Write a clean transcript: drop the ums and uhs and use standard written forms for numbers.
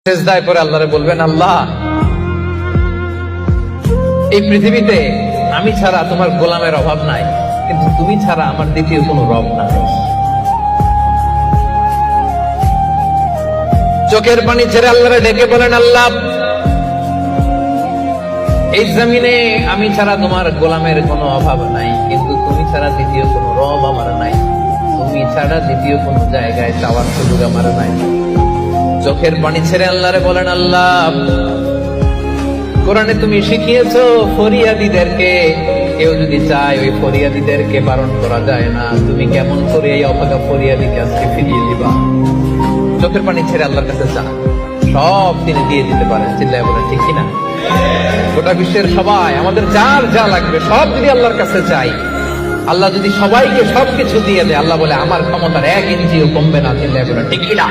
সিজদায় পড়ে আল্লাহরে বলবেন, আল্লাহ এই পৃথিবীতে আমি ছাড়া তোমার গোলামের অভাব নাই, কিন্তু তুমি ছাড়া আমার দ্বিতীয় কোনো রব নাই। চোখের পানি ছেড়ে আল্লাহরে ডেকে বলেন, আল্লাহ এই জমিনে আমি ছাড়া তোমার গোলামের কোনো অভাব নাই, কিন্তু তুমি ছাড়া দ্বিতীয় কোনো রব আমার নাই, তুমি ছাড়া দ্বিতীয় কোনো জায়গায় চাওয়ার সুযোগ আমার নাই। চোখের পানি ছেড়ে আল্লাহরে বলেন, আল্লাহ কোরআনে তুমি শিখিয়েছো ফরিয়াদীদেরকে কেউ যদি চায় ওই ফরিয়াদীদেরকে বারণ করা যায় না, তুমি কেমন করে এই অভাগা ফরিয়াদীকে আজকে ফিরিয়ে দিবা। চোখের পানি ছেড়ে আল্লাহর কাছে চান, সব তিনি দিয়ে দিতে পারেন। চিল্লায় বলেন ঠিক কিনা? গোটা বিশ্বের সবাই আমাদের যার যা লাগবে সব যদি আল্লাহর কাছে চাই, আল্লাহ যদি সবাইকে সবকিছু দিয়ে দেয়, আল্লাহ বলে আমার ক্ষমতার 1 ইঞ্চিও কমবে না। চিল্লায় বলেন ঠিক কিনা?